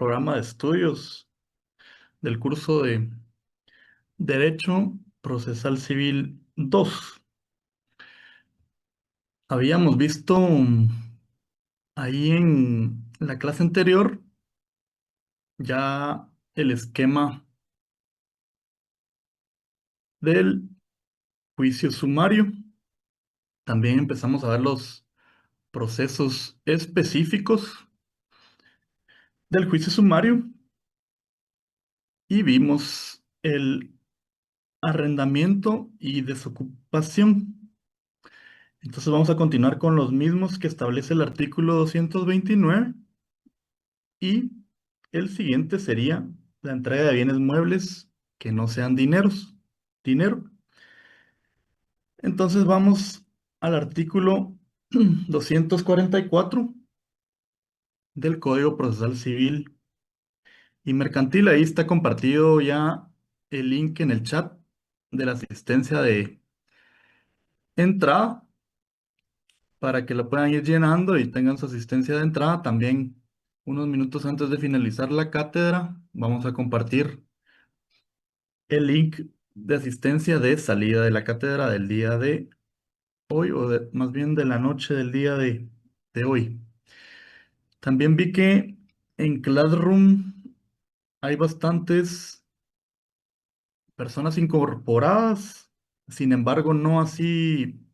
programa de estudios del curso de Derecho Procesal Civil 2. Habíamos visto ahí en la clase anterior ya el esquema del juicio sumario. También empezamos a ver los procesos específicos del juicio sumario y vimos el arrendamiento y desocupación. Entonces vamos a continuar con los mismos que establece el artículo 229 y el siguiente sería la entrega de bienes muebles que no sean dinero. Entonces vamos al artículo 244 del Código Procesal Civil y Mercantil. Ahí está compartido ya el link en el chat de la asistencia de entrada para que lo puedan ir llenando y tengan su asistencia de entrada. También unos minutos antes de finalizar la cátedra, vamos a compartir el link de asistencia de salida de la cátedra del día de hoy, más bien de la noche del día de hoy. También vi que en Classroom hay bastantes personas incorporadas, sin embargo, no así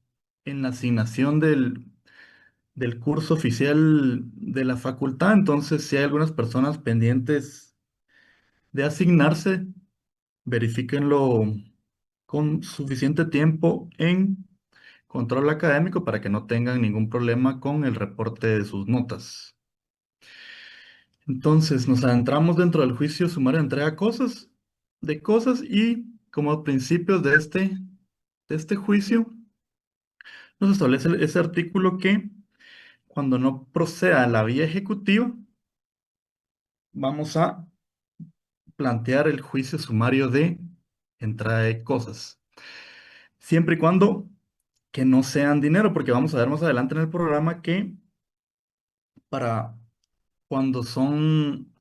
en la asignación del curso oficial de la facultad. Entonces, si hay algunas personas pendientes de asignarse, verifíquenlo con suficiente tiempo en control académico para que no tengan ningún problema con el reporte de sus notas. Entonces, nos adentramos dentro del juicio sumario de entrega de cosas y como principios de este juicio, nos establece ese artículo que cuando no proceda la vía ejecutiva, vamos a plantear el juicio sumario de entrada de cosas, siempre y cuando que no sean dinero, porque vamos a ver más adelante en el programa que para cuando son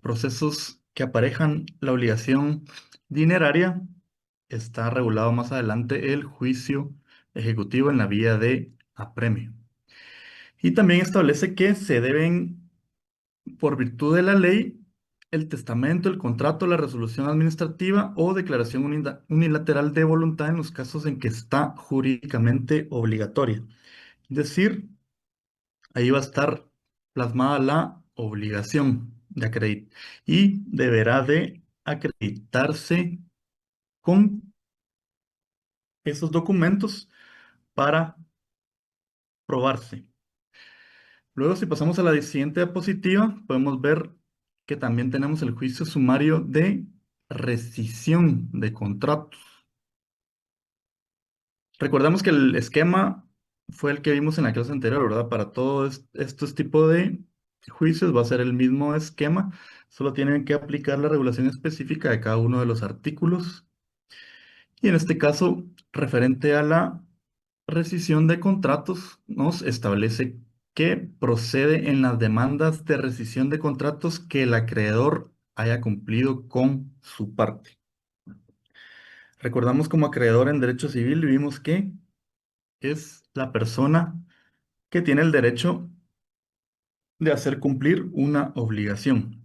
procesos que aparejan la obligación dineraria, está regulado más adelante el juicio ejecutivo en la vía de apremio. Y también establece que se deben, por virtud de la ley, el testamento, el contrato, la resolución administrativa o declaración unilateral de voluntad en los casos en que está jurídicamente obligatoria. Es decir, ahí va a estar plasmada la obligación de acreditar y deberá de acreditarse con esos documentos para probarse. Luego, si pasamos a la siguiente diapositiva, podemos ver que también tenemos el juicio sumario de rescisión de contratos. Recordemos que el esquema fue el que vimos en la clase anterior, ¿verdad? Para todos estos tipos de juicios va a ser el mismo esquema, solo tienen que aplicar la regulación específica de cada uno de los artículos. Y en este caso, referente a la rescisión de contratos, nos establece que procede en las demandas de rescisión de contratos que el acreedor haya cumplido con su parte. Recordamos como acreedor en derecho civil, vimos que es la persona que tiene el derecho de hacer cumplir una obligación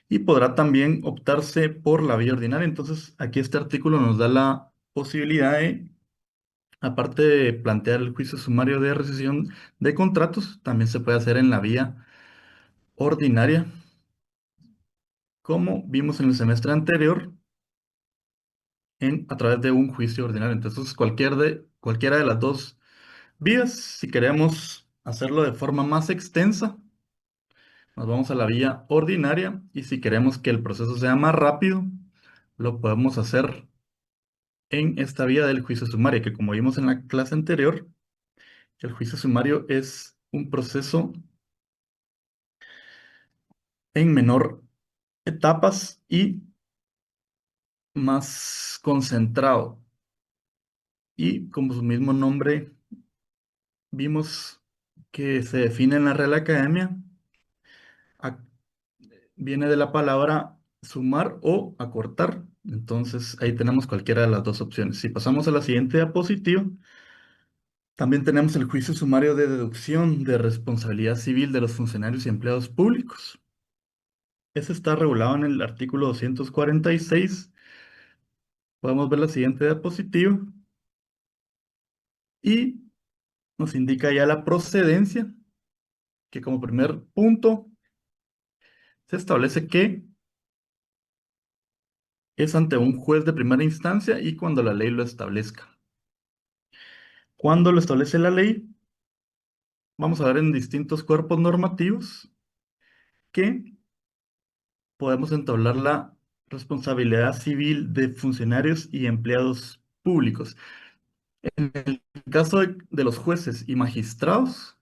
y podrá también optarse por la vía ordinaria. Entonces, aquí este artículo nos da la posibilidad de, aparte de plantear el juicio sumario de rescisión de contratos, también se puede hacer en la vía ordinaria, como vimos en el semestre anterior, a través de un juicio ordinario. Entonces, cualquiera de las dos vías, si queremos hacerlo de forma más extensa, nos vamos a la vía ordinaria y si queremos que el proceso sea más rápido, lo podemos hacer en esta vía del juicio sumario, que como vimos en la clase anterior, el juicio sumario es un proceso en menor etapas y más concentrado. Y como su mismo nombre, vimos que se define en la Real Academia, Ac- Viene de la palabra sumar o acortar. Entonces ahí tenemos cualquiera de las dos opciones. Si pasamos a la siguiente diapositiva, también tenemos el juicio sumario de deducción de responsabilidad civil de los funcionarios y empleados públicos. Ese está regulado en el artículo 246. Podemos ver la siguiente diapositiva y nos indica ya la procedencia, que como primer punto se establece que es ante un juez de primera instancia y cuando la ley lo establezca. Cuando lo establece la ley, vamos a ver en distintos cuerpos normativos que podemos entablar la responsabilidad civil de funcionarios y empleados públicos. En el caso de los jueces y magistrados,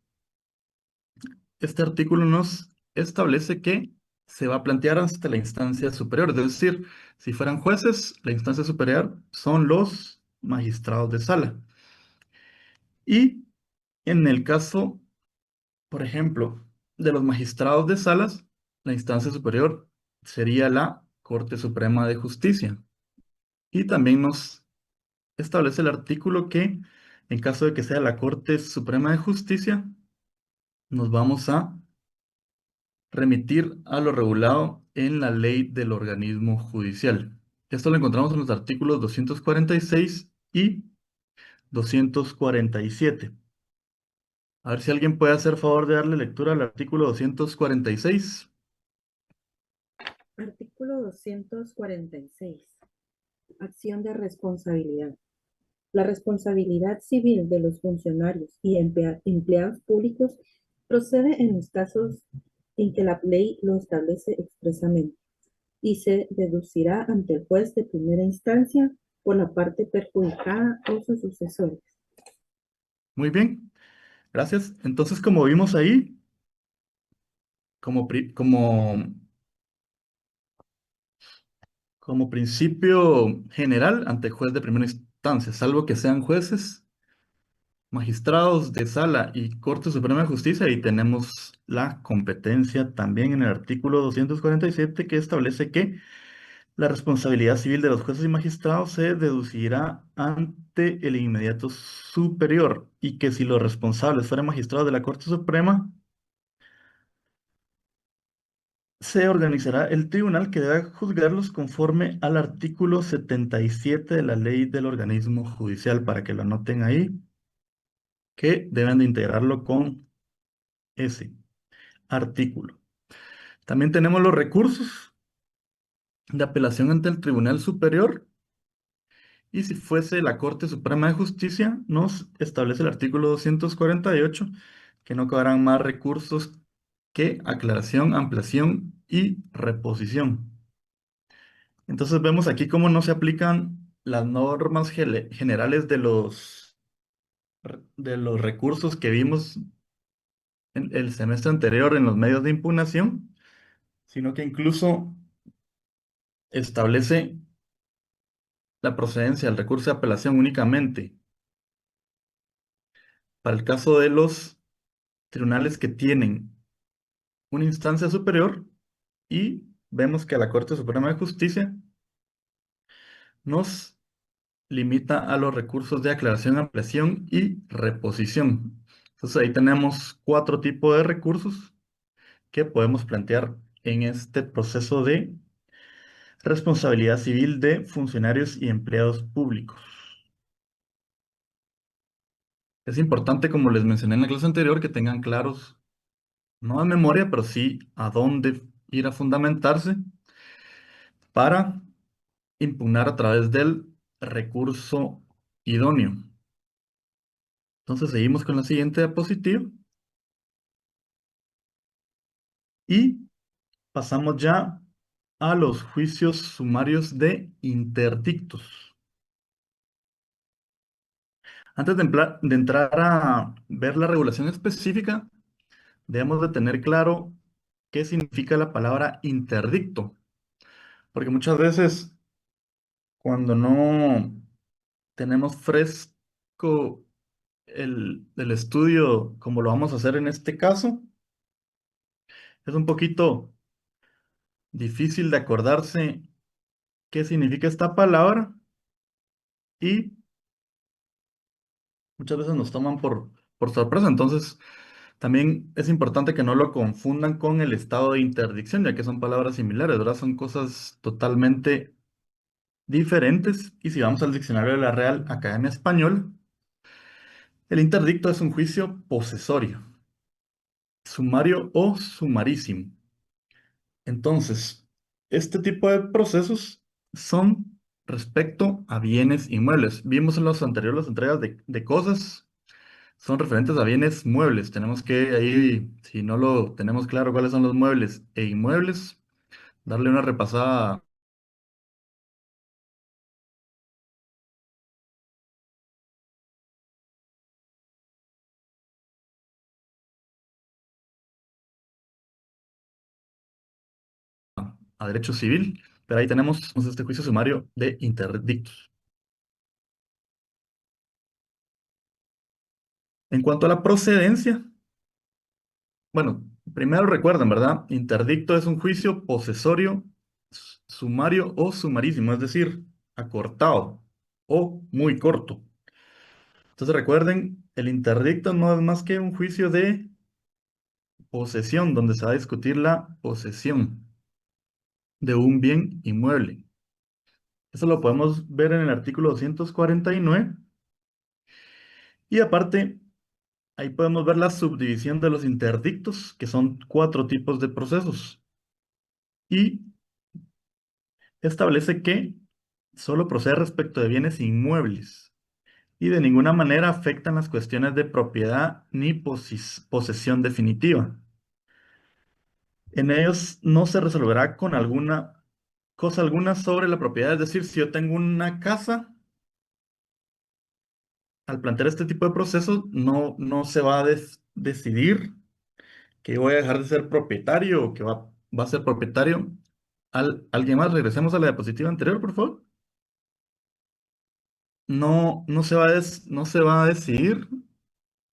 este artículo nos establece que se va a plantear hasta la instancia superior. Es decir, si fueran jueces, la instancia superior son los magistrados de sala. Y en el caso, por ejemplo, de los magistrados de salas, la instancia superior sería la Corte Suprema de Justicia. Y también nos establece el artículo que, en caso de que sea la Corte Suprema de Justicia, nos vamos a remitir a lo regulado en la ley del organismo judicial. Esto lo encontramos en los artículos 246 y 247. A ver si alguien puede hacer favor de darle lectura al artículo 246. Artículo 246. Acción de responsabilidad. La responsabilidad civil de los funcionarios y empleados públicos procede en los casos en que la ley lo establece expresamente y se deducirá ante el juez de primera instancia por la parte perjudicada o sus sucesores. Muy bien, gracias. Entonces, como vimos ahí, como principio general ante juez de primera instancia, salvo que sean jueces, magistrados de sala y Corte Suprema de Justicia, y tenemos la competencia también en el artículo 247 que establece que la responsabilidad civil de los jueces y magistrados se deducirá ante el inmediato superior y que si los responsables fueran magistrados de la Corte Suprema, se organizará el tribunal que debe juzgarlos conforme al artículo 77 de la ley del organismo judicial, para que lo anoten ahí, que deben de integrarlo con ese artículo. También tenemos los recursos de apelación ante el Tribunal Superior y si fuese la Corte Suprema de Justicia, nos establece el artículo 248 que no cabrán más recursos que aclaración, ampliación y reposición. Entonces vemos aquí cómo no se aplican las normas generales de los recursos que vimos en el semestre anterior en los medios de impugnación, sino que incluso establece la procedencia del recurso de apelación únicamente para el caso de los tribunales que tienen una instancia superior y vemos que la Corte Suprema de Justicia nos limita a los recursos de aclaración, ampliación y reposición. Entonces ahí tenemos cuatro tipos de recursos que podemos plantear en este proceso de responsabilidad civil de funcionarios y empleados públicos. Es importante, como les mencioné en la clase anterior, que tengan claros, no de memoria, pero sí a dónde ir a fundamentarse para impugnar a través del recurso idóneo. Entonces seguimos con la siguiente diapositiva y pasamos ya a los juicios sumarios de interdictos. Antes de entrar a ver la regulación específica, debemos de tener claro qué significa la palabra interdicto, porque muchas veces cuando no tenemos fresco el estudio como lo vamos a hacer en este caso, Es un poquito difícil de acordarse qué significa esta palabra y muchas veces nos toman por sorpresa. Entonces, también es importante que no lo confundan con el estado de interdicción, ya que son palabras similares, ¿verdad? Son cosas totalmente diferentes. Y si vamos al diccionario de la Real Academia Española, el interdicto es un juicio posesorio, sumario o sumarísimo. Entonces, este tipo de procesos son respecto a bienes inmuebles. Vimos en los anteriores las entregas de cosas, son referentes a bienes muebles. Tenemos que ahí, si no lo tenemos claro cuáles son los muebles e inmuebles, darle una repasada a derecho civil, pero ahí tenemos este juicio sumario de interdictos. En cuanto a la procedencia, bueno, primero recuerden, ¿verdad? Interdicto es un juicio posesorio, sumario o sumarísimo, es decir, acortado o muy corto. Entonces recuerden, el interdicto no es más que un juicio de posesión, donde se va a discutir la posesión de un bien inmueble. Eso lo podemos ver en el artículo 249. Y aparte, ahí podemos ver la subdivisión de los interdictos, que son 4 tipos de procesos. Y establece que solo procede respecto de bienes inmuebles y de ninguna manera afectan las cuestiones de propiedad ni posesión definitiva. En ellos no se resolverá con alguna cosa alguna sobre la propiedad. Es decir, si yo tengo una casa, al plantear este tipo de procesos, no se va a decidir que voy a dejar de ser propietario o que va a ser propietario alguien más. Regresemos a la diapositiva anterior, por favor. No se va a decidir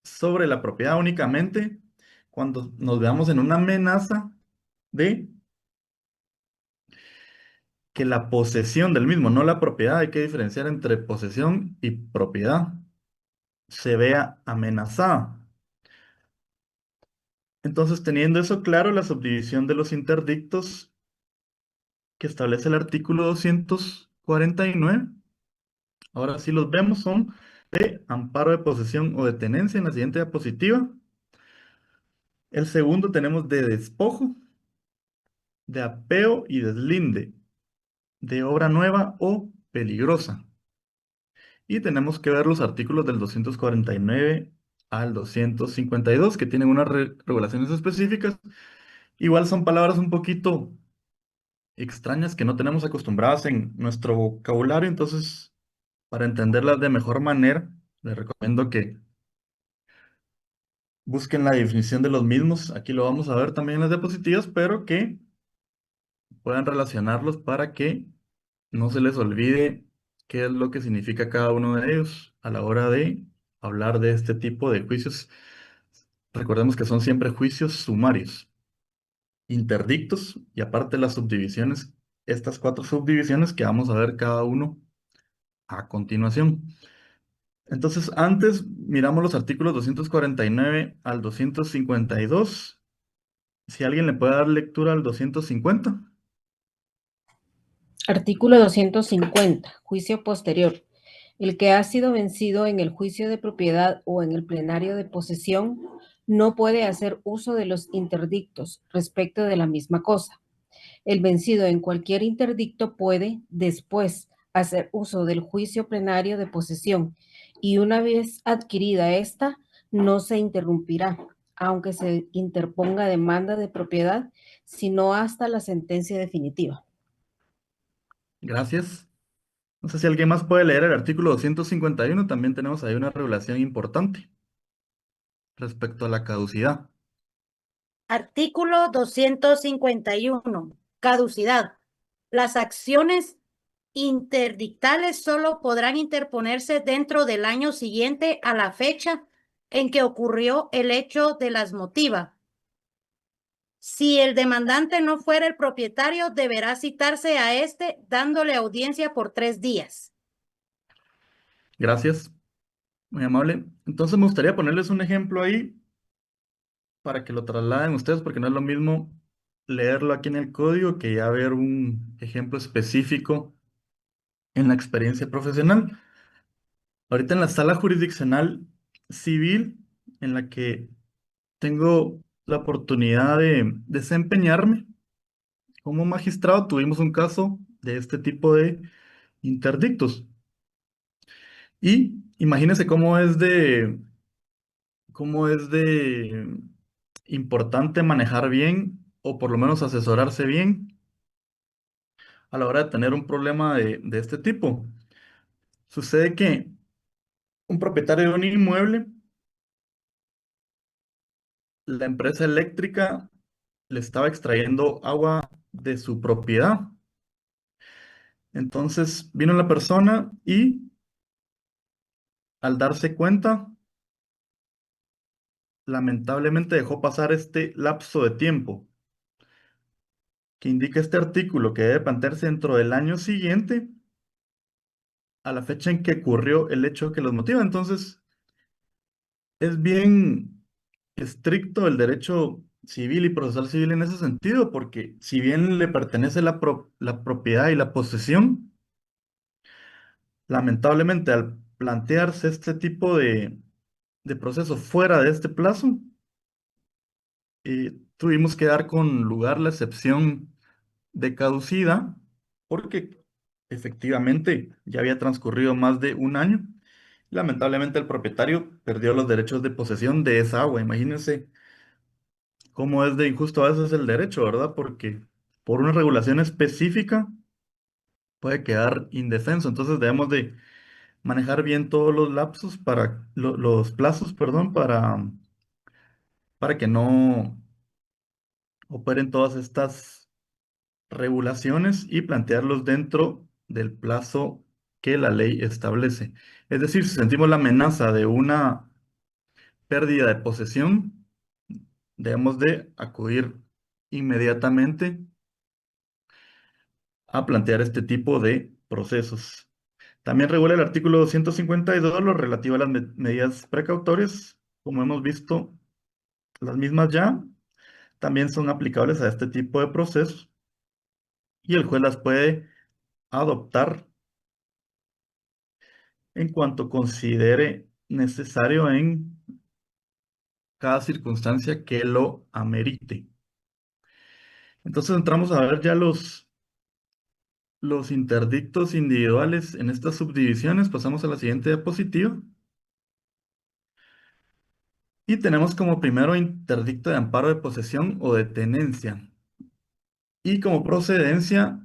sobre la propiedad únicamente cuando nos veamos en una amenaza de que la posesión del mismo, no la propiedad, hay que diferenciar entre posesión y propiedad, se vea amenazada. Entonces, teniendo eso claro, la subdivisión de los interdictos que establece el artículo 249, ahora sí los vemos, son de amparo de posesión o de tenencia en la siguiente diapositiva. El segundo tenemos de despojo, de apeo y deslinde, de obra nueva o peligrosa. Y tenemos que ver los artículos del 249 al 252 que tienen unas regulaciones específicas. Igual son palabras un poquito extrañas que no tenemos acostumbradas en nuestro vocabulario, entonces para entenderlas de mejor manera, les recomiendo que busquen la definición de los mismos. Aquí lo vamos a ver también en las diapositivas, pero que puedan relacionarlos para que no se les olvide qué es lo que significa cada uno de ellos a la hora de hablar de este tipo de juicios. Recordemos que son siempre juicios sumarios, interdictos y aparte las subdivisiones, estas 4 subdivisiones que vamos a ver cada uno a continuación. Entonces, antes miramos los artículos 249 al 252. Si alguien le puede dar lectura al 250. Artículo 250. Juicio posterior. El que ha sido vencido en el juicio de propiedad o en el plenario de posesión no puede hacer uso de los interdictos respecto de la misma cosa. El vencido en cualquier interdicto puede, después, hacer uso del juicio plenario de posesión y una vez adquirida esta, no se interrumpirá, aunque se interponga demanda de propiedad, sino hasta la sentencia definitiva. Gracias. No sé si alguien más puede leer el artículo 251. También tenemos ahí una regulación importante respecto a la caducidad. Artículo 251. Caducidad. Las acciones interdictales solo podrán interponerse dentro del año siguiente a la fecha en que ocurrió el hecho de las motiva. Si el demandante no fuera el propietario, deberá citarse a este dándole audiencia por 3 días. Gracias, muy amable. Entonces me gustaría ponerles un ejemplo ahí para que lo trasladen ustedes, porque no es lo mismo leerlo aquí en el código que ya ver un ejemplo específico en la experiencia profesional. Ahorita en la sala jurisdiccional civil, en la que tengo la oportunidad de desempeñarme como magistrado, tuvimos un caso de este tipo de interdictos. Y imagínense cómo es de importante manejar bien o por lo menos asesorarse bien a la hora de tener un problema de este tipo. Sucede que un propietario de un inmueble, la empresa eléctrica le estaba extrayendo agua de su propiedad. Entonces vino la persona y al darse cuenta, lamentablemente dejó pasar este lapso de tiempo que indica este artículo que debe plantearse dentro del año siguiente a la fecha en que ocurrió el hecho que los motiva. Entonces, es bien estricto el derecho civil y procesal civil en ese sentido, porque si bien le pertenece la propiedad y la posesión, lamentablemente al plantearse este tipo de proceso fuera de este plazo, tuvimos que dar con lugar la excepción de caducidad, porque efectivamente ya había transcurrido más de un año. Lamentablemente el propietario perdió los derechos de posesión de esa agua. Imagínense cómo es de injusto a veces el derecho, ¿verdad? Porque por una regulación específica puede quedar indefenso. Entonces debemos de manejar bien todos los lapsos los plazos, perdón, para que no operen todas estas regulaciones y plantearlos dentro del plazo que la ley establece. Es decir, si sentimos la amenaza de una pérdida de posesión, debemos de acudir inmediatamente a plantear este tipo de procesos. También regula el artículo 252 lo relativo a las medidas precautorias. Como hemos visto, las mismas ya también son aplicables a este tipo de procesos y el juez las puede adoptar en cuanto considere necesario en cada circunstancia que lo amerite. Entonces entramos a ver ya los interdictos individuales en estas subdivisiones. Pasamos a la siguiente diapositiva. Y tenemos como primero interdicto de amparo de posesión o de tenencia. Y como procedencia,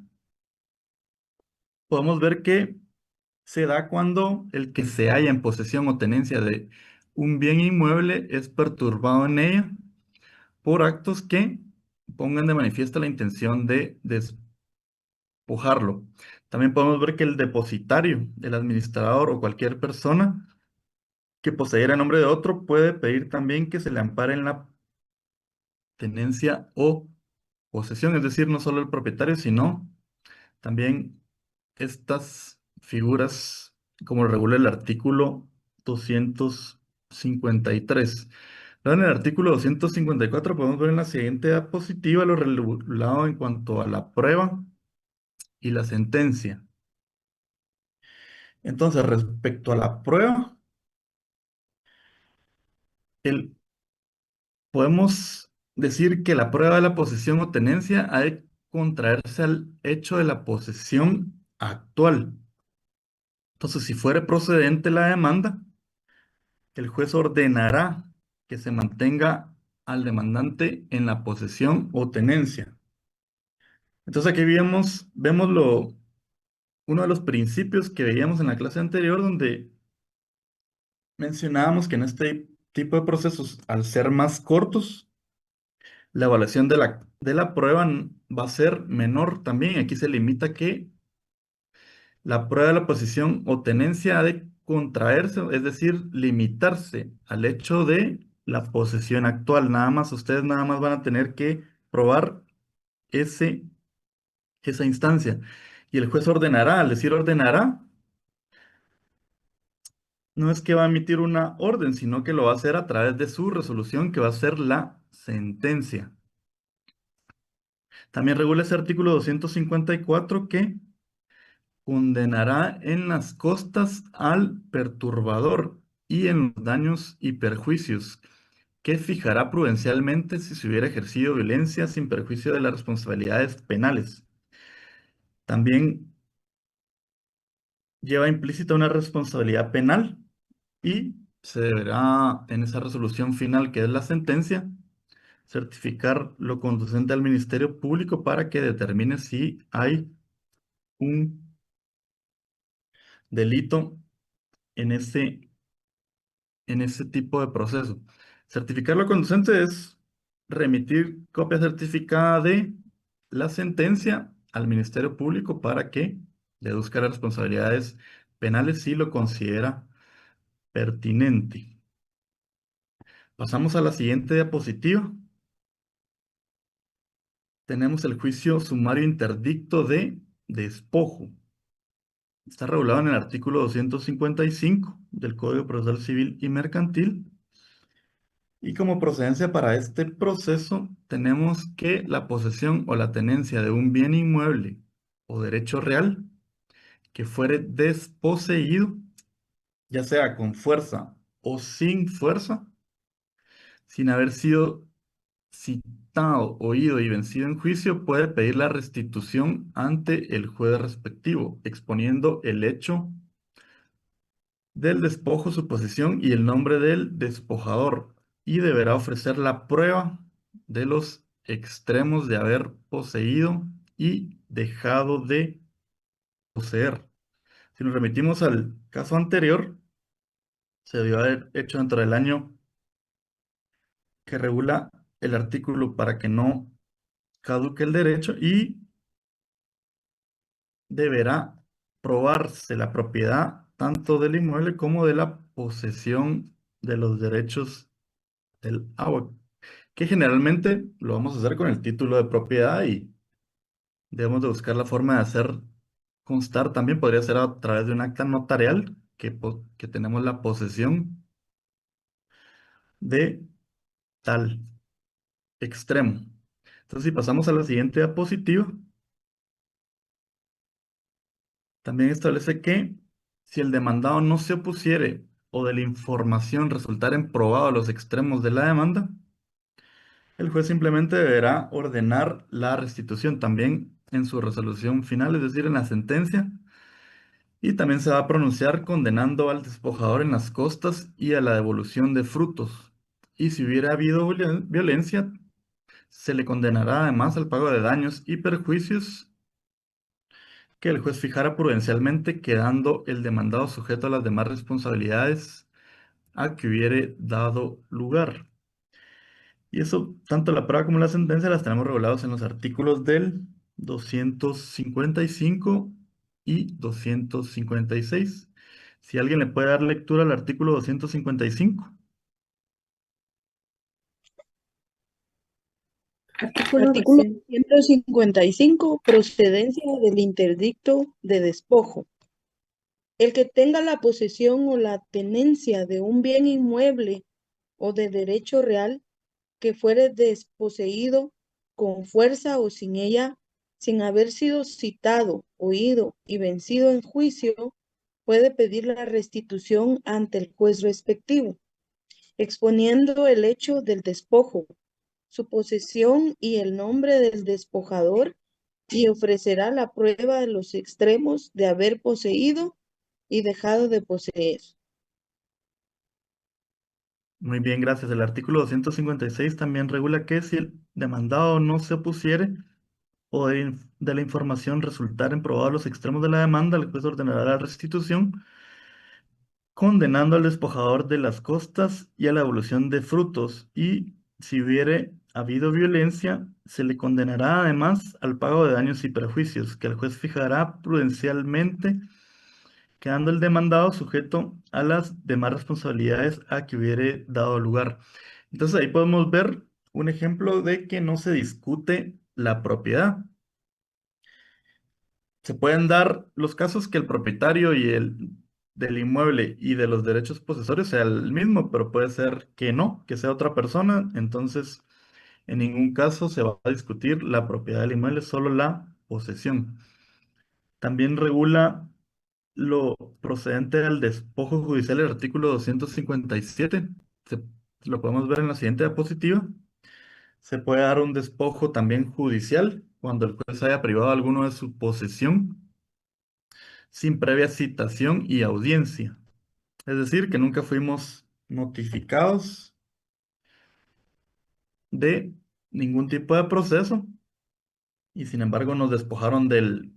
podemos ver que se da cuando el que se halla en posesión o tenencia de un bien inmueble es perturbado en ella por actos que pongan de manifiesto la intención de despojarlo. También podemos ver que el depositario, el administrador o cualquier persona que poseyera en nombre de otro puede pedir también que se le ampare en la tenencia o posesión, es decir, no solo el propietario, sino también estas figuras, como lo regula el artículo 253. Luego, en el artículo 254 podemos ver en la siguiente diapositiva lo regulado en cuanto a la prueba y la sentencia. Entonces, respecto a la prueba, podemos decir que la prueba de la posesión o tenencia ha de contraerse al hecho de la posesión actual. Entonces, si fuere procedente la demanda, el juez ordenará que se mantenga al demandante en la posesión o tenencia. Entonces, aquí vemos uno de los principios que veíamos en la clase anterior, donde mencionábamos que en este tipo de procesos, al ser más cortos, la evaluación de la prueba va a ser menor también. Aquí se limita que la prueba de la posición o tenencia ha de contraerse, es decir, limitarse al hecho de la posesión actual. Ustedes nada más van a tener que probar esa instancia. Y el juez ordenará, al decir ordenará, no es que va a emitir una orden, sino que lo va a hacer a través de su resolución, que va a ser la sentencia. También regula ese artículo 254 que condenará en las costas al perturbador y en los daños y perjuicios, que fijará prudencialmente si se hubiera ejercido violencia sin perjuicio de las responsabilidades penales. También lleva implícita una responsabilidad penal y se deberá, en esa resolución final, que es la sentencia, certificar lo conducente al Ministerio Público para que determine si hay un delito en ese tipo de proceso. Certificar lo conducente es remitir copia certificada de la sentencia al Ministerio Público para que deduzca las responsabilidades penales si lo considera pertinente. Pasamos a la siguiente diapositiva. Tenemos el juicio sumario interdicto de despojo. Está regulado en el artículo 255 del Código Procesal Civil y Mercantil. Y como procedencia para este proceso, tenemos que la posesión o la tenencia de un bien inmueble o derecho real que fuere desposeído, ya sea con fuerza o sin fuerza, sin haber sido citado, oído y vencido en juicio, puede pedir la restitución ante el juez respectivo, exponiendo el hecho del despojo, su posesión y el nombre del despojador, y deberá ofrecer la prueba de los extremos de haber poseído y dejado de poseer. Si nos remitimos al caso anterior, se debió haber hecho dentro del año que regula el artículo para que no caduque el derecho y deberá probarse la propiedad tanto del inmueble como de la posesión de los derechos del agua, que generalmente lo vamos a hacer con el título de propiedad y debemos de buscar la forma de hacer constar. También podría ser a través de un acta notarial que tenemos la posesión de tal extremo. Entonces, si pasamos a la siguiente diapositiva, también establece que si el demandado no se opusiere o de la información resultaren probados los extremos de la demanda, el juez simplemente deberá ordenar la restitución también en su resolución final, es decir, en la sentencia, y también se va a pronunciar condenando al despojador en las costas y a la devolución de frutos. Y si hubiera habido violencia, se le condenará además al pago de daños y perjuicios que el juez fijara prudencialmente, quedando el demandado sujeto a las demás responsabilidades a que hubiere dado lugar. Y eso, tanto la prueba como la sentencia, las tenemos regulados en los artículos del 255 y 256. Si alguien le puede dar lectura al artículo 255. Artículo Artículo 200. 155. Procedencia del interdicto de despojo. El que tenga la posesión o la tenencia de un bien inmueble o de derecho real que fuere desposeído con fuerza o sin ella, sin haber sido citado, oído y vencido en juicio, puede pedir la restitución ante el juez respectivo, exponiendo el hecho del despojo, su posesión y el nombre del despojador, y ofrecerá la prueba de los extremos de haber poseído y dejado de poseer. Muy bien, gracias. El artículo 256 también regula que si el demandado no se opusiere o de la información resultaren probados los extremos de la demanda, el juez ordenará la restitución, condenando al despojador de las costas y a la devolución de frutos, y si hubiere habido violencia, se le condenará además al pago de daños y perjuicios, que el juez fijará prudencialmente, quedando el demandado sujeto a las demás responsabilidades a que hubiere dado lugar. Entonces ahí podemos ver un ejemplo de que no se discute la propiedad. Se pueden dar los casos que el propietario y el del inmueble y de los derechos posesorios sea el mismo, pero puede ser que no, que sea otra persona. Entonces, en ningún caso se va a discutir la propiedad del inmueble, solo la posesión. También regula lo procedente del despojo judicial, el artículo 257. Se- lo podemos ver en la siguiente diapositiva. Se puede dar un despojo también judicial cuando el juez haya privado a alguno de su posesión sin previa citación y audiencia. Es decir, que nunca fuimos notificados de ningún tipo de proceso y sin embargo nos despojaron del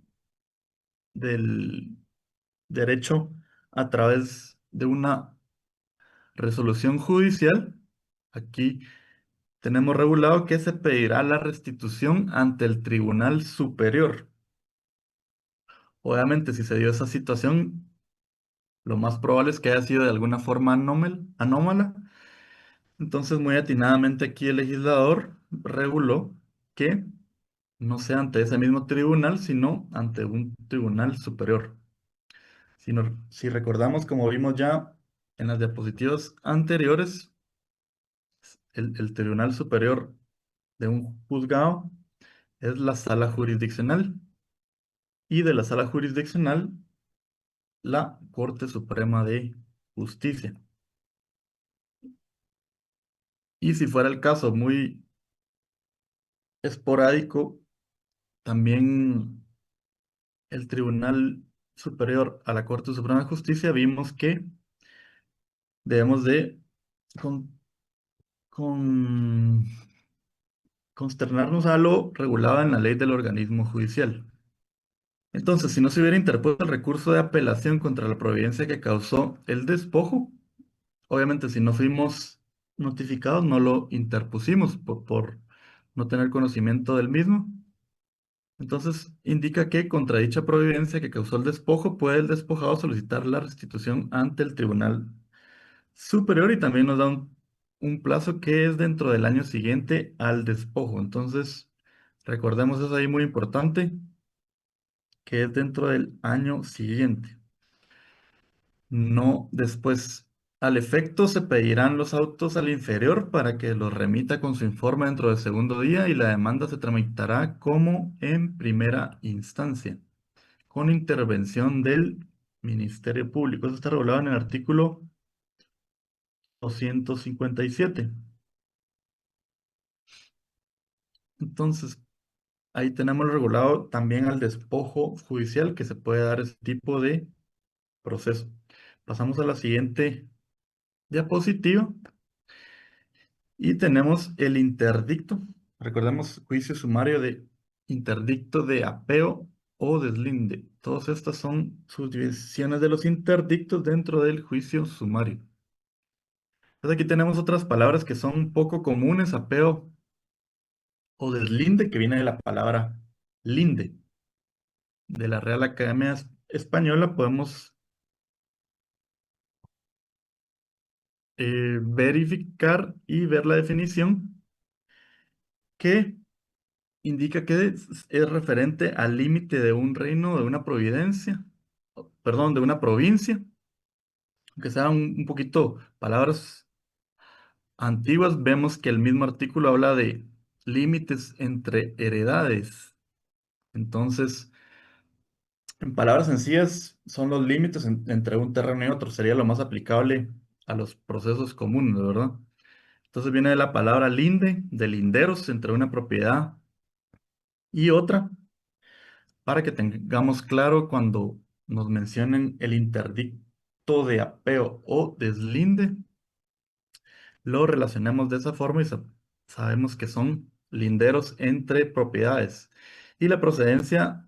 derecho a través de una resolución judicial. Aquí tenemos regulado que se pedirá la restitución ante el Tribunal Superior. Obviamente, si se dio esa situación, lo más probable es que haya sido de alguna forma anómala. Entonces, muy atinadamente aquí el legislador reguló que no sea ante ese mismo tribunal, sino ante un tribunal superior. Si recordamos, como vimos ya en las diapositivas anteriores, el tribunal superior de un juzgado es la sala jurisdiccional y de la sala jurisdiccional la Corte Suprema de Justicia. Y si fuera el caso muy esporádico, también el Tribunal Superior a la Corte Suprema de Justicia vimos que debemos de con, con- consternarnos a lo regulado en la ley del organismo judicial. Entonces, si no se hubiera interpuesto el recurso de apelación contra la providencia que causó el despojo, obviamente si no fuimos notificados, no lo interpusimos por no tener conocimiento del mismo. Entonces, indica que contra dicha providencia que causó el despojo, puede el despojado solicitar la restitución ante el Tribunal Superior y también nos da un plazo que es dentro del año siguiente al despojo. Entonces, recordemos eso ahí muy importante, que es dentro del año siguiente, no después. Al efecto, se pedirán los autos al inferior para que los remita con su informe dentro del segundo día y la demanda se tramitará como en primera instancia, con intervención del Ministerio Público. Eso está regulado en el artículo 257. Entonces, ahí tenemos regulado también al despojo judicial que se puede dar ese tipo de proceso. Pasamos a la siguiente diapositiva y tenemos el interdicto. Recordemos juicio sumario de interdicto de apeo o deslinde. Todas estas son subdivisiones de los interdictos dentro del juicio sumario. Entonces aquí tenemos otras palabras que son poco comunes, apeo o deslinde, que viene de la palabra linde. De la Real Academia Española podemos verificar y ver la definición que indica que es referente al límite de un reino, de una providencia, perdón, de una provincia, aunque sean un poquito palabras antiguas, vemos que el mismo artículo habla de límites entre heredades. Entonces, en palabras sencillas, son los límites entre un terreno y otro. Sería lo más aplicable a los procesos comunes, ¿verdad? Entonces viene de la palabra linde, de linderos, entre una propiedad y otra, para que tengamos claro cuando nos mencionen el interdicto de apeo o deslinde, lo relacionemos de esa forma y sabemos que son linderos entre propiedades. Y la procedencia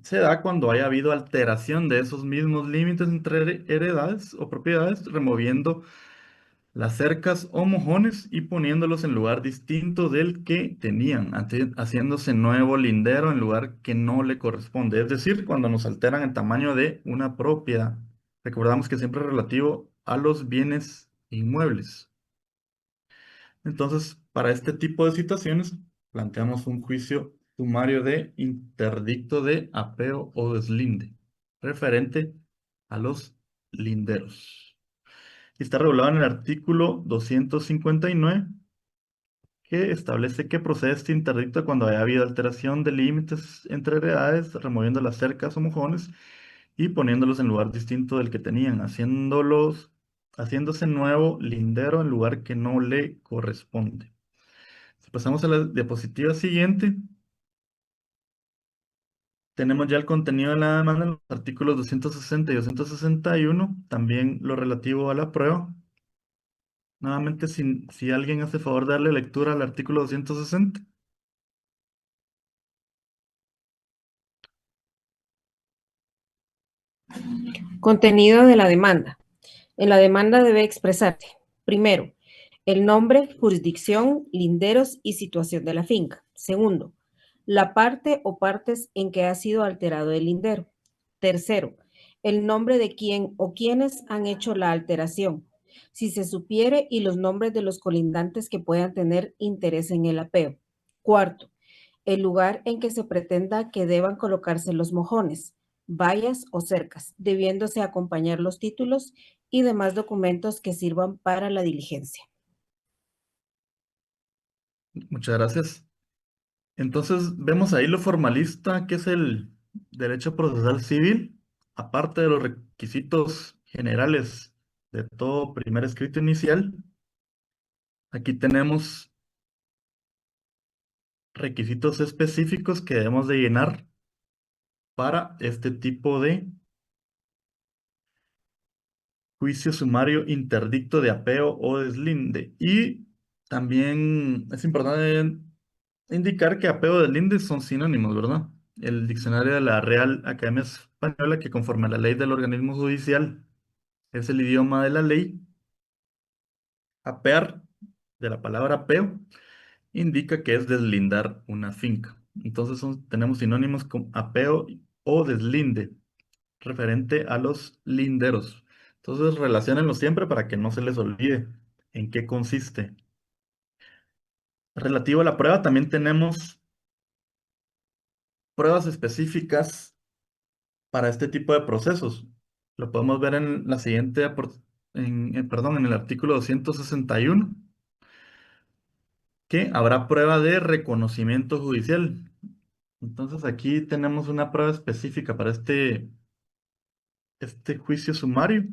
se da cuando haya habido alteración de esos mismos límites entre heredades o propiedades, removiendo las cercas o mojones y poniéndolos en lugar distinto del que tenían, haciéndose nuevo lindero en lugar que no le corresponde. Es decir, cuando nos alteran el tamaño de una propiedad. Recordamos que siempre es relativo a los bienes inmuebles. Entonces, para este tipo de situaciones, planteamos un juicio sumario de interdicto de apeo o deslinde, referente a los linderos. Y está regulado en el artículo 259, que establece que procede este interdicto cuando haya habido alteración de límites entre heredades, removiendo las cercas o mojones y poniéndolos en lugar distinto del que tenían, haciéndose nuevo lindero en lugar que no le corresponde. Si pasamos a la diapositiva siguiente, tenemos ya el contenido de la demanda en los artículos 260 y 261, también lo relativo a la prueba. Nuevamente, si alguien hace favor de darle lectura al artículo 260. Contenido de la demanda. En la demanda debe expresarse, primero, el nombre, jurisdicción, linderos y situación de la finca. Segundo, la parte o partes en que ha sido alterado el lindero. Tercero, el nombre de quién o quiénes han hecho la alteración, si se supiere, y los nombres de los colindantes que puedan tener interés en el apeo. Cuarto, el lugar en que se pretenda que deban colocarse los mojones, vallas o cercas, debiéndose acompañar los títulos y demás documentos que sirvan para la diligencia. Muchas gracias. Entonces, vemos ahí lo formalista, que es el derecho procesal civil, aparte de los requisitos generales de todo primer escrito inicial. Aquí tenemos requisitos específicos que debemos de llenar para este tipo de juicio sumario interdicto de apeo o deslinde. Y también es importante indicar que apeo o deslinde son sinónimos, ¿verdad? El diccionario de la Real Academia Española, que conforme a la ley del organismo judicial es el idioma de la ley, apear, de la palabra apeo, indica que es deslindar una finca. Entonces tenemos sinónimos como apeo o deslinde, referente a los linderos. Entonces relaciónenlo siempre para que no se les olvide en qué consiste. Relativo a la prueba, también tenemos pruebas específicas para este tipo de procesos. Lo podemos ver en la siguiente, perdón, en el artículo 261, que habrá prueba de reconocimiento judicial. Entonces aquí tenemos una prueba específica para este juicio sumario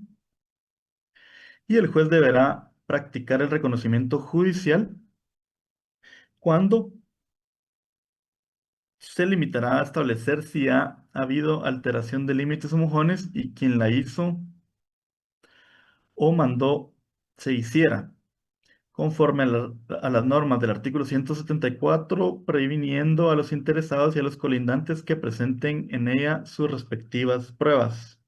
y el juez deberá practicar el reconocimiento judicial cuando se limitará a establecer si ha habido alteración de límites o mojones y quien la hizo o mandó se hiciera, conforme a las normas del artículo 174, previniendo a los interesados y a los colindantes que presenten en ella sus respectivas pruebas.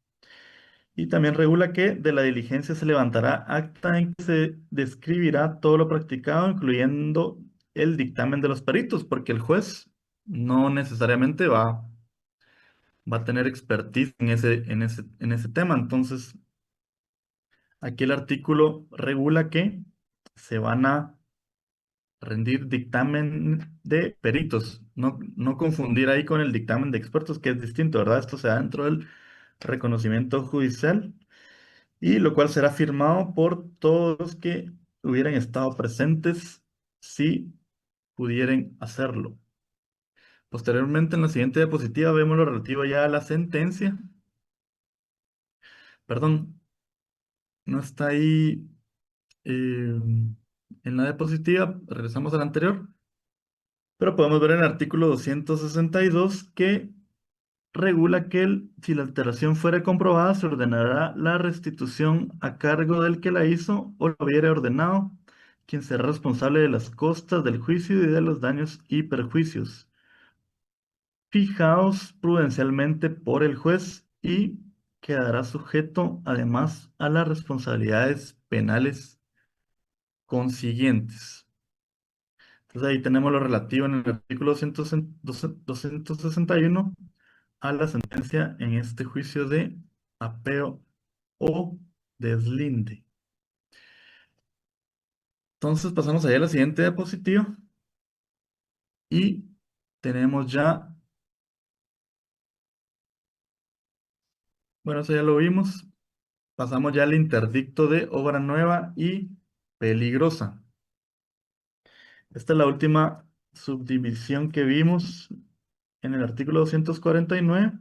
Y también regula que de la diligencia se levantará acta en que se describirá todo lo practicado, incluyendo el dictamen de los peritos, porque el juez no necesariamente va a tener expertise en ese tema. Entonces, aquí el artículo regula que se van a rendir dictamen de peritos, no confundir ahí con el dictamen de expertos, que es distinto, ¿verdad? Esto se da dentro del reconocimiento judicial y lo cual será firmado por todos los que hubieran estado presentes si pudieran hacerlo. Posteriormente, en la siguiente diapositiva, vemos lo relativo ya a la sentencia. Perdón, no está ahí en la diapositiva, regresamos a la anterior, pero podemos ver en el artículo 262 que regula que si la alteración fuera comprobada, se ordenará la restitución a cargo del que la hizo o lo hubiera ordenado, quien será responsable de las costas del juicio y de los daños y perjuicios, fijados prudencialmente por el juez y quedará sujeto además a las responsabilidades penales consiguientes. Entonces ahí tenemos lo relativo en el artículo 261 a la sentencia en este juicio de apeo o deslinde. Entonces pasamos allá a la siguiente diapositiva y tenemos ya, bueno, eso ya lo vimos. Pasamos ya al interdicto de obra nueva y peligrosa. Esta es la última subdivisión que vimos en el artículo 249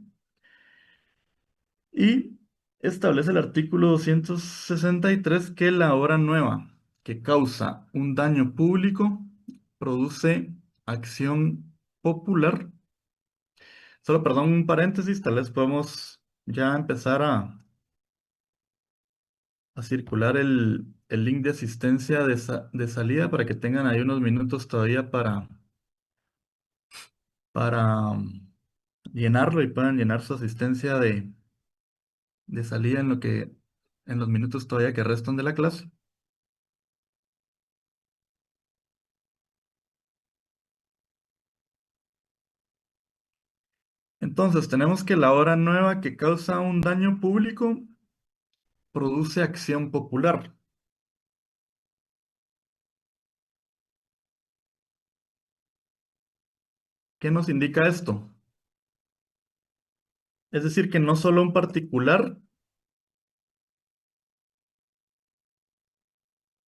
y establece el artículo 263 que la obra nueva que causa un daño público produce acción popular. Solo, perdón, un paréntesis, tal vez podemos ya empezar a circular el link de asistencia de salida para que tengan ahí unos minutos todavía para llenarlo y puedan llenar su asistencia de salida en los minutos todavía que restan de la clase. Entonces, tenemos que la obra nueva que causa un daño público produce acción popular. ¿Qué nos indica esto? Es decir, que no solo un particular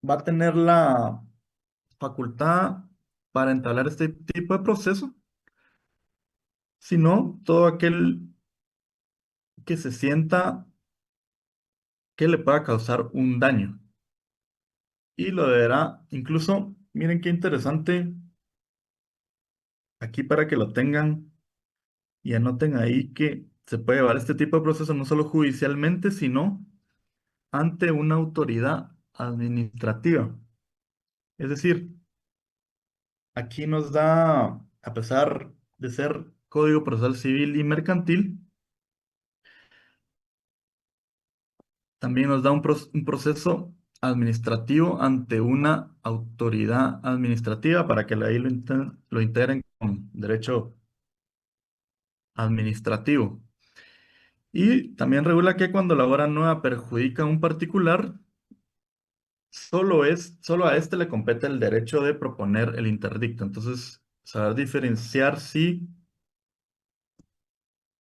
va a tener la facultad para entablar este tipo de proceso, sino todo aquel que se sienta que le pueda causar un daño. Y lo deberá, incluso, miren qué interesante, aquí para que lo tengan y anoten ahí que se puede llevar este tipo de proceso no solo judicialmente, sino ante una autoridad administrativa. Es decir, aquí nos da, a pesar de ser Código Procesal Civil y Mercantil, también nos da un proceso administrativo ante una autoridad administrativa para que ahí lo integren con derecho administrativo. Y también regula que cuando la obra nueva perjudica a un particular, solo a este le compete el derecho de proponer el interdicto. Entonces, saber diferenciar si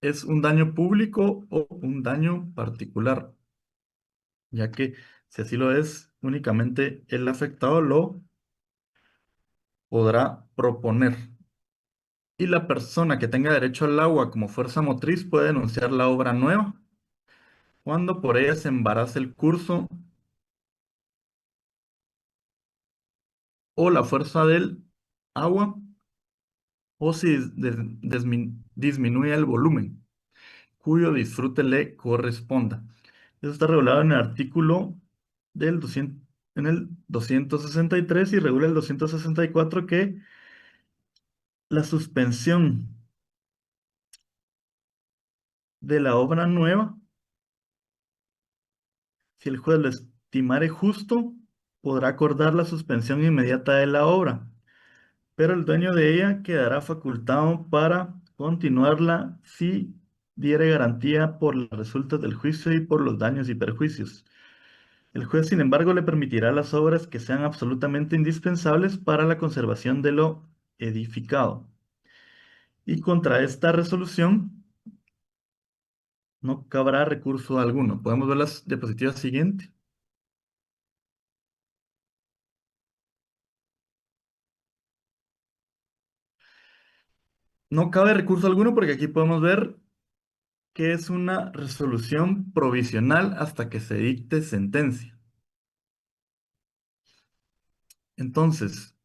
es un daño público o un daño particular, ya que si así lo es, únicamente el afectado lo podrá proponer. Y la persona que tenga derecho al agua como fuerza motriz puede denunciar la obra nueva cuando por ella se embarace el curso o la fuerza del agua o si disminuye el volumen cuyo disfrute le corresponda. Eso está regulado en el artículo del 200, en el 263 y regula el 264 que la suspensión de la obra nueva, si el juez lo estimare justo, podrá acordar la suspensión inmediata de la obra, pero el dueño de ella quedará facultado para continuarla si diere garantía por las resultas del juicio y por los daños y perjuicios. El juez, sin embargo, le permitirá las obras que sean absolutamente indispensables para la conservación de lo edificado. Y contra esta resolución no cabrá recurso alguno. Podemos ver las diapositivas siguientes. No cabe recurso alguno porque aquí podemos ver que es una resolución provisional hasta que se dicte sentencia. Entonces,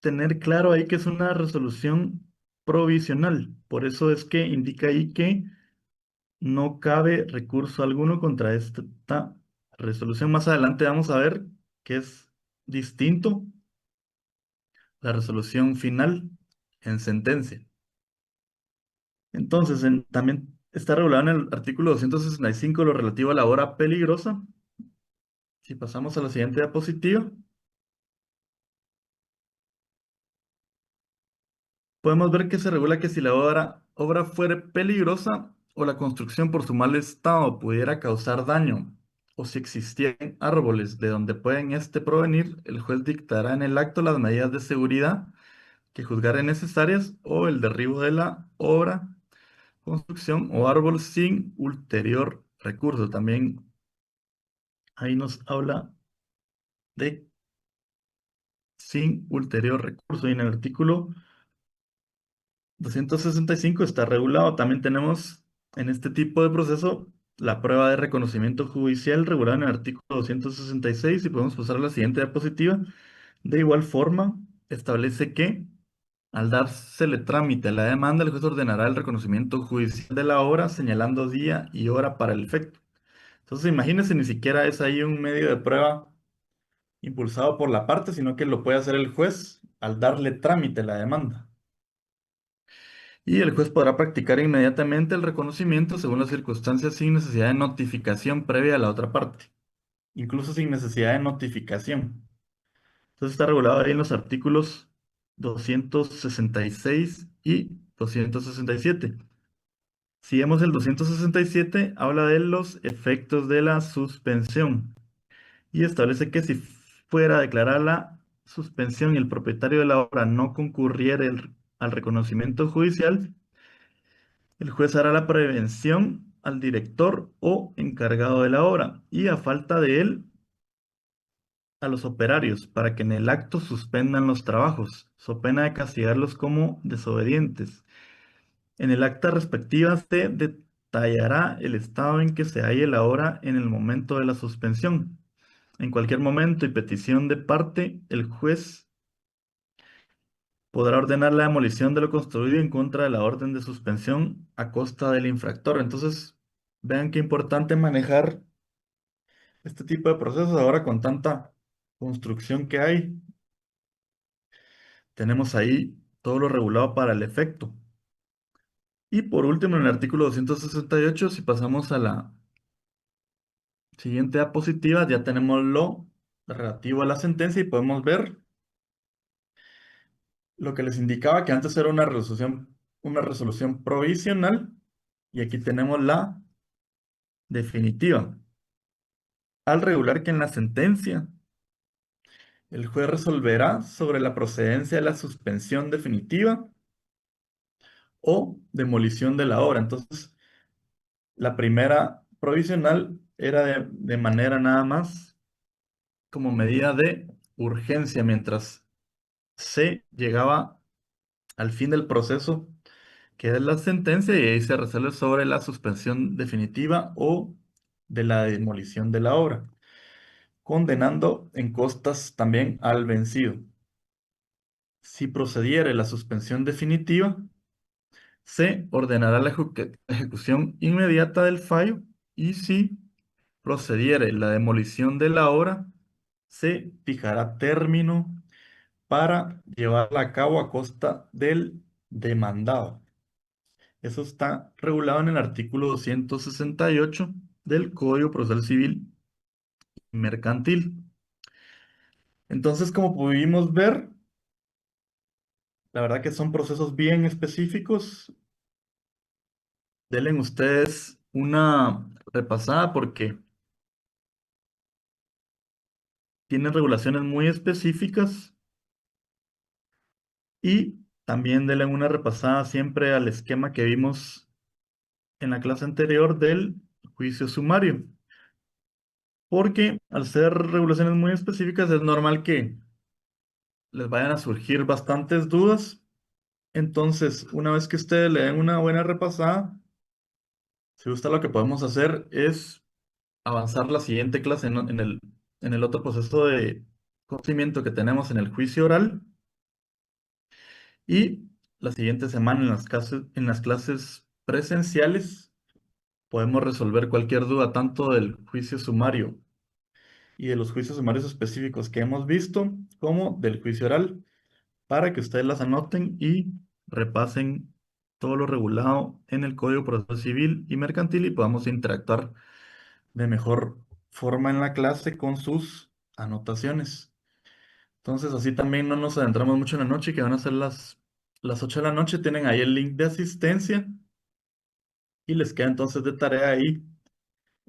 tener claro ahí que es una resolución provisional. Por eso es que indica ahí que no cabe recurso alguno contra esta resolución. Más adelante vamos a ver que es distinto la resolución final en sentencia. Entonces, también está regulado en el artículo 265 lo relativo a la hora peligrosa. Si pasamos a la siguiente diapositiva, podemos ver que se regula que si la obra fuere peligrosa o la construcción por su mal estado pudiera causar daño o si existieran árboles de donde pueden provenir, el juez dictará en el acto las medidas de seguridad que juzgare necesarias o el derribo de la obra, construcción o árbol sin ulterior recurso. También ahí nos habla de sin ulterior recurso. Y en el artículo 265 está regulado. También tenemos en este tipo de proceso la prueba de reconocimiento judicial regulada en el artículo 266 y podemos pasar a la siguiente diapositiva. De igual forma, establece que al dársele trámite a la demanda, el juez ordenará el reconocimiento judicial de la obra, señalando día y hora para el efecto. Entonces, imagínense, ni siquiera es ahí un medio de prueba impulsado por la parte, sino que lo puede hacer el juez al darle trámite a la demanda. Y el juez podrá practicar inmediatamente el reconocimiento según las circunstancias sin necesidad de notificación previa a la otra parte, incluso sin necesidad de notificación. Entonces está regulado ahí en los artículos 266 y 267. Si vemos el 267, habla de los efectos de la suspensión y establece que si fuera declarada la suspensión y el propietario de la obra no concurriera al reconocimiento judicial, el juez hará la prevención al director o encargado de la obra y a falta de él a los operarios para que en el acto suspendan los trabajos, so pena de castigarlos como desobedientes. En el acta respectiva se detallará el estado en que se halle la obra en el momento de la suspensión. En cualquier momento y petición de parte, el juez podrá ordenar la demolición de lo construido en contra de la orden de suspensión a costa del infractor. Entonces, vean qué importante manejar este tipo de procesos ahora con tanta construcción que hay. Tenemos ahí todo lo regulado para el efecto. Y por último, en el artículo 268, si pasamos a la siguiente diapositiva, ya tenemos lo relativo a la sentencia y podemos ver lo que les indicaba que antes era una resolución provisional y aquí tenemos la definitiva. Al regular que en la sentencia el juez resolverá sobre la procedencia de la suspensión definitiva o demolición de la obra. Entonces, la primera provisional era de manera nada más como medida de urgencia mientras se llegaba al fin del proceso, que es la sentencia, y ahí se resuelve sobre la suspensión definitiva o de la demolición de la obra, condenando en costas también al vencido. Si procediere la suspensión definitiva, se ordenará la ejecución inmediata del fallo y si procediere la demolición de la obra, se fijará término para llevarla a cabo a costa del demandado. Eso está regulado en el artículo 268 del Código Procesal Civil y Mercantil. Entonces, como pudimos ver, la verdad que son procesos bien específicos. Denle ustedes una repasada porque tienen regulaciones muy específicas y también denle una repasada siempre al esquema que vimos en la clase anterior del juicio sumario. Porque al ser regulaciones muy específicas es normal que les vayan a surgir bastantes dudas. Entonces, una vez que ustedes le den una buena repasada, si gusta lo que podemos hacer es avanzar la siguiente clase en el otro proceso de conocimiento que tenemos en el juicio oral y la siguiente semana en las clases presenciales podemos resolver cualquier duda tanto del juicio sumario y de los juicios sumarios específicos que hemos visto como del juicio oral para que ustedes las anoten y repasen todo lo regulado en el Código Procesal Civil y Mercantil y podamos interactuar de mejor forma en la clase con sus anotaciones. Entonces, así también no nos adentramos mucho en la noche, que van a ser las 8 de la noche. Tienen ahí el link de asistencia y les queda entonces de tarea ahí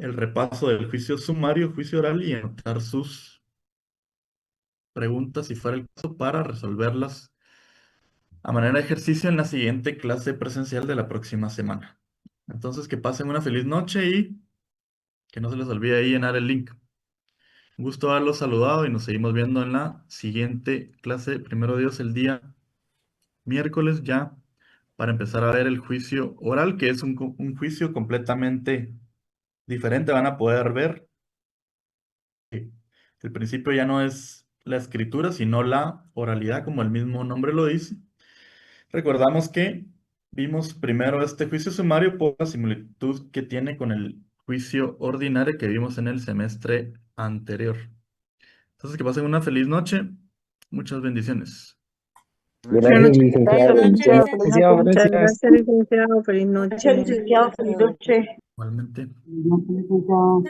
el repaso del juicio sumario, juicio oral y anotar sus preguntas, si fuera el caso, para resolverlas a manera de ejercicio en la siguiente clase presencial de la próxima semana. Entonces, que pasen una feliz noche y que no se les olvide ahí llenar el link. Un gusto haberlos saludado y nos seguimos viendo en la siguiente clase, primero Dios, el día miércoles ya, para empezar a ver el juicio oral, que es un juicio completamente diferente. Van a poder ver que el principio ya no es la escritura, sino la oralidad, como el mismo nombre lo dice. Recordamos que vimos primero este juicio sumario por la similitud que tiene con el juicio ordinario que vimos en el semestre anterior. Entonces, que pasen una feliz noche. Muchas bendiciones. Gracias, licenciado. Buenas noches, Licenciado, licenciado. Muchas gracias. gracias, licenciado. Feliz noche. Gracias, licenciado. Feliz noche. Igualmente. Licenciado.